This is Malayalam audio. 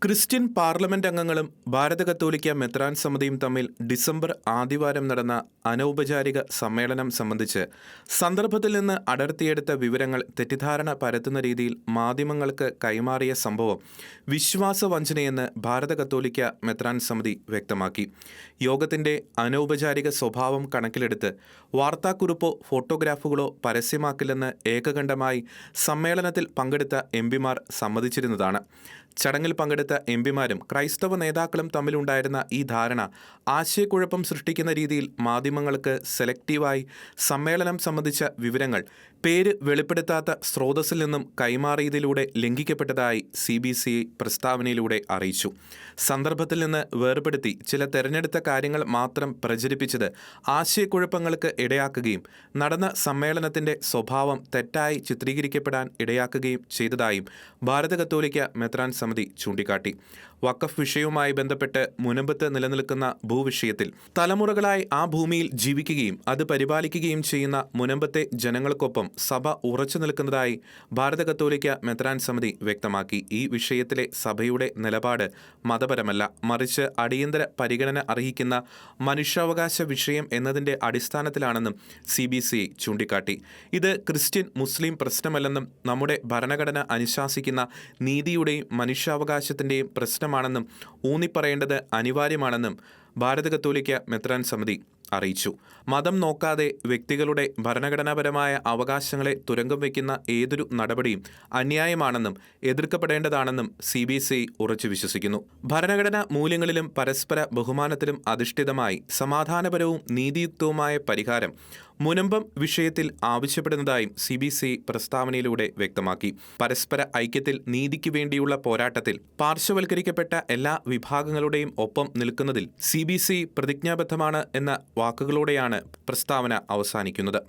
ക്രിസ്ത്യൻ പാർലമെന്റ് അംഗങ്ങളും ഭാരത കത്തോലിക്ക മെത്രാൻ സമിതിയും തമ്മിൽ ഡിസംബർ ആദ്യവാരം നടന്ന അനൗപചാരിക സമ്മേളനം സംബന്ധിച്ച് സന്ദർഭത്തിൽ നിന്ന് അടർത്തിയെടുത്ത വിവരങ്ങൾ തെറ്റിദ്ധാരണ പരത്തുന്ന രീതിയിൽ മാധ്യമങ്ങൾക്ക് കൈമാറിയ സംഭവം വിശ്വാസവഞ്ചനയെന്ന് ഭാരത കത്തോലിക്ക മെത്രാൻ സമിതി വ്യക്തമാക്കി. യോഗത്തിന്റെ അനൗപചാരിക സ്വഭാവം കണക്കിലെടുത്ത് വാർത്താക്കുറിപ്പോ ഫോട്ടോഗ്രാഫുകളോ പരസ്യമാക്കില്ലെന്ന് ഏകകണ്ഠമായി സമ്മേളനത്തിൽ പങ്കെടുത്ത എംപിമാർ സമ്മതിച്ചിരുന്നതാണ്. ചടങ്ങിൽ പങ്കെടുത്ത എംപിമാരും ക്രൈസ്തവ നേതാക്കളും തമ്മിലുണ്ടായിരുന്ന ഈ ധാരണ ആശയക്കുഴപ്പം സൃഷ്ടിക്കുന്ന രീതിയിൽ മാധ്യമങ്ങൾക്ക് സെലക്റ്റീവായി സമ്മേളനം സംബന്ധിച്ച വിവരങ്ങൾ പേര് വെളിപ്പെടുത്താത്ത സ്രോതസ്സിൽ നിന്നും കൈമാറിയതിലൂടെ ലംഘിക്കപ്പെട്ടതായി CBCI പ്രസ്താവനയിലൂടെ അറിയിച്ചു. സന്ദർഭത്തിൽ നിന്ന് വേർപെടുത്തി ചില തെരഞ്ഞെടുത്ത കാര്യങ്ങൾ മാത്രം പ്രചരിപ്പിച്ചത് ആശയക്കുഴപ്പങ്ങൾക്ക് ഇടയാക്കുകയും നടന്ന സമ്മേളനത്തിന്റെ സ്വഭാവം തെറ്റായി ചിത്രീകരിക്കപ്പെടാൻ ഇടയാക്കുകയും ചെയ്തതായും ഭാരത കത്തോലിക്ക മെത്രാൻ സമിതി ചൂണ്ടിക്കാട്ടി. വഖഫ് വിഷയവുമായി ബന്ധപ്പെട്ട് മുനമ്പത്ത് നിലനിൽക്കുന്ന ഭൂവിഷയത്തിൽ തലമുറകളായി ആ ഭൂമിയിൽ ജീവിക്കുകയും അത് പരിപാലിക്കുകയും ചെയ്യുന്ന മുനമ്പത്തെ ജനങ്ങൾക്കൊപ്പം സഭ ഉറച്ചു നിൽക്കുന്നതായി ഭാരത കത്തോലിക്ക മെത്രാൻ സമിതി വ്യക്തമാക്കി. ഈ വിഷയത്തിലെ സഭയുടെ നിലപാട് മതപരമല്ല, മറിച്ച് അടിയന്തര പരിഗണന അർഹിക്കുന്ന മനുഷ്യാവകാശ വിഷയം എന്നതിന്റെ അടിസ്ഥാനത്തിലാണെന്നും CBCI ചൂണ്ടിക്കാട്ടി. ഇത് ക്രിസ്ത്യൻ മുസ്ലിം പ്രശ്നമല്ലെന്നും നമ്മുടെ ഭരണഘടന അനുശാസിക്കുന്ന നീതിയുടെയും മനുഷ്യാവകാശത്തിന്റെയും പ്രശ്നമാണെന്നും ഊന്നിപ്പറയേണ്ടത് അനിവാര്യമാണെന്നും ഭാരത കത്തോലിക്ക മെത്രാൻ സമിതി അറിയിച്ചു. മതം നോക്കാതെ വ്യക്തികളുടെ ഭരണഘടനാപരമായ അവകാശങ്ങളെ തുരങ്കം വയ്ക്കുന്ന ഏതൊരു നടപടിയും അന്യായമാണെന്നും എതിർക്കപ്പെടേണ്ടതാണെന്നും CBCI ഉറച്ചു വിശ്വസിക്കുന്നു. ഭരണഘടനാ മൂല്യങ്ങളിലും പരസ്പര ബഹുമാനത്തിലും അധിഷ്ഠിതമായി സമാധാനപരവും നീതിയുക്തവുമായ പരിഹാരം മുനമ്പം വിഷയത്തിൽ ആവശ്യപ്പെടുന്നതായും CBCI പ്രസ്താവനയിലൂടെ വ്യക്തമാക്കി. പരസ്പര ഐക്യത്തിൽ നീതിക്ക് വേണ്ടിയുള്ള പോരാട്ടത്തിൽ പാർശ്വവൽക്കരിക്കപ്പെട്ട എല്ലാ വിഭാഗങ്ങളുടെയും ഒപ്പം നിൽക്കുന്നതിൽ CBCI പ്രതിജ്ഞാബദ്ധമാണ് എന്ന വാക്കുകളോടെയാണ് പ്രസ്താവന അവസാനിക്കുന്നത്.